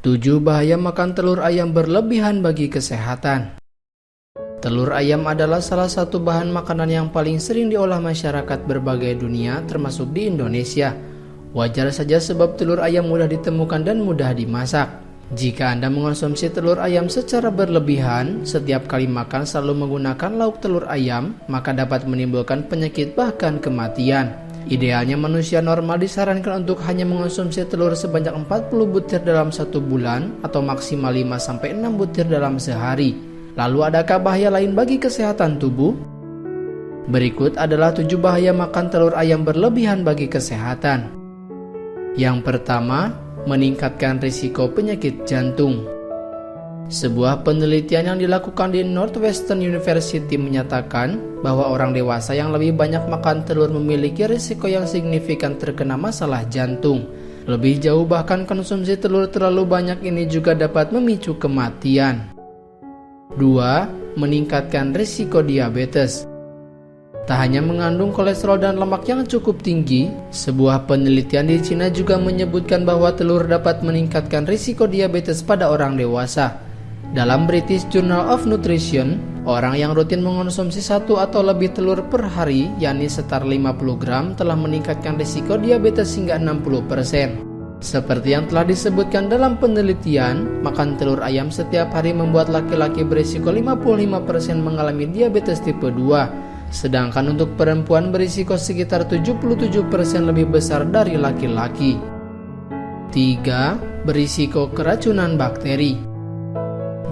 7 bahaya makan telur ayam berlebihan bagi kesehatan. Telur ayam adalah salah satu bahan makanan yang paling sering diolah masyarakat berbagai dunia, termasuk di Indonesia. Wajar saja sebab telur ayam mudah ditemukan dan mudah dimasak. Jika Anda mengonsumsi telur ayam secara berlebihan, setiap kali makan selalu menggunakan lauk telur ayam, maka dapat menimbulkan penyakit bahkan kematian. Idealnya manusia normal disarankan untuk hanya mengonsumsi telur sebanyak 40 butir dalam 1 bulan atau maksimal 5-6 butir dalam sehari. Lalu adakah bahaya lain bagi kesehatan tubuh? Berikut adalah 7 bahaya makan telur ayam berlebihan bagi kesehatan. Yang pertama, meningkatkan risiko penyakit jantung. Sebuah penelitian yang dilakukan di Northwestern University menyatakan bahwa orang dewasa yang lebih banyak makan telur memiliki risiko yang signifikan terkena masalah jantung. Lebih jauh bahkan konsumsi telur terlalu banyak ini juga dapat memicu kematian. 2. Meningkatkan risiko diabetes. Tak hanya mengandung kolesterol dan lemak yang cukup tinggi, sebuah penelitian di Cina juga menyebutkan bahwa telur dapat meningkatkan risiko diabetes pada orang dewasa. Dalam British Journal of Nutrition, orang yang rutin mengonsumsi 1 atau lebih telur per hari, yakni sekitar 50 gram, telah meningkatkan risiko diabetes hingga 60%. Seperti yang telah disebutkan dalam penelitian, makan telur ayam setiap hari membuat laki-laki berisiko 55% mengalami diabetes tipe 2. Sedangkan untuk perempuan berisiko sekitar 77% lebih besar dari laki-laki. 3. Berisiko keracunan bakteri.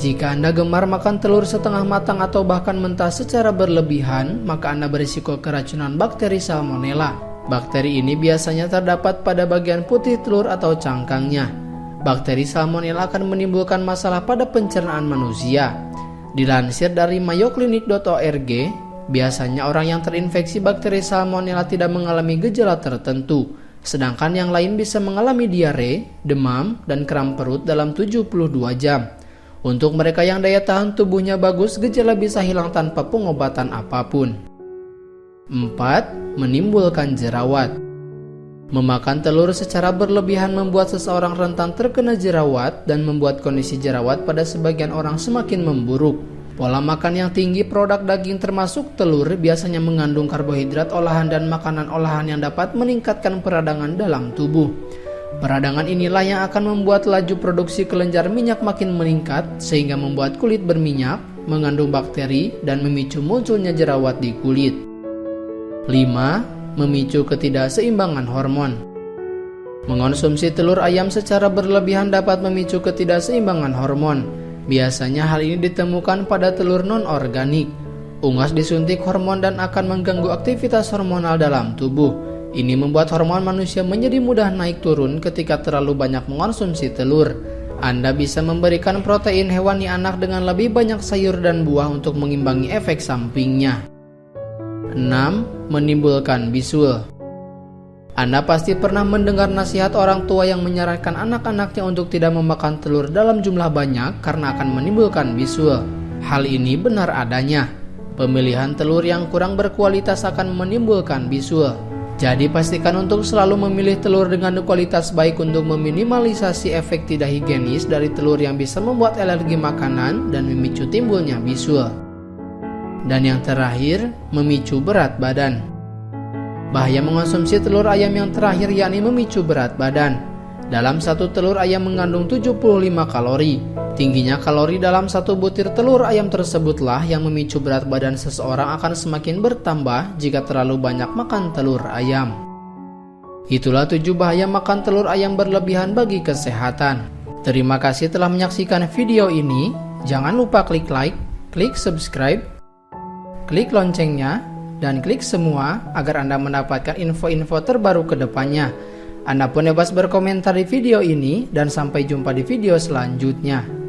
Jika Anda gemar makan telur setengah matang atau bahkan mentah secara berlebihan, maka Anda berisiko keracunan bakteri Salmonella. Bakteri ini biasanya terdapat pada bagian putih telur atau cangkangnya. Bakteri Salmonella akan menimbulkan masalah pada pencernaan manusia. Dilansir dari mayoclinic.org, biasanya orang yang terinfeksi bakteri Salmonella tidak mengalami gejala tertentu, sedangkan yang lain bisa mengalami diare, demam, dan kram perut dalam 72 jam. Untuk mereka yang daya tahan tubuhnya bagus, gejala bisa hilang tanpa pengobatan apapun. 4. Menimbulkan jerawat. Memakan telur secara berlebihan membuat seseorang rentan terkena jerawat dan membuat kondisi jerawat pada sebagian orang semakin memburuk. Pola makan yang tinggi produk daging termasuk telur biasanya mengandung karbohidrat olahan dan makanan olahan yang dapat meningkatkan peradangan dalam tubuh. Peradangan inilah yang akan membuat laju produksi kelenjar minyak makin meningkat sehingga membuat kulit berminyak, mengandung bakteri, dan memicu munculnya jerawat di kulit. 5. Memicu ketidakseimbangan hormon. Mengonsumsi telur ayam secara berlebihan dapat memicu ketidakseimbangan hormon. Biasanya hal ini ditemukan pada telur non-organik. Unggas disuntik hormon dan akan mengganggu aktivitas hormonal dalam tubuh. Ini membuat hormon manusia menjadi mudah naik turun ketika terlalu banyak mengonsumsi telur. Anda bisa memberikan protein hewani anak dengan lebih banyak sayur dan buah untuk mengimbangi efek sampingnya. 6. Menimbulkan bisul. Anda pasti pernah mendengar nasihat orang tua yang menyarankan anak-anaknya untuk tidak memakan telur dalam jumlah banyak karena akan menimbulkan bisul. Hal ini benar adanya. Pemilihan telur yang kurang berkualitas akan menimbulkan bisul. Jadi pastikan untuk selalu memilih telur dengan kualitas baik untuk meminimalisasi efek tidak higienis dari telur yang bisa membuat alergi makanan dan memicu timbulnya bisul. Dan yang terakhir, memicu berat badan. Bahaya mengonsumsi telur ayam yang terakhir yakni memicu berat badan. Dalam 1 telur ayam mengandung 75 kalori. Tingginya kalori dalam 1 butir telur ayam tersebutlah yang memicu berat badan seseorang akan semakin bertambah jika terlalu banyak makan telur ayam. Itulah 7 bahaya makan telur ayam berlebihan bagi kesehatan. Terima kasih telah menyaksikan video ini. Jangan lupa klik like, klik subscribe, klik loncengnya, dan klik semua agar Anda mendapatkan info-info terbaru ke depannya. Anda pun bebas berkomentar di video ini dan sampai jumpa di video selanjutnya.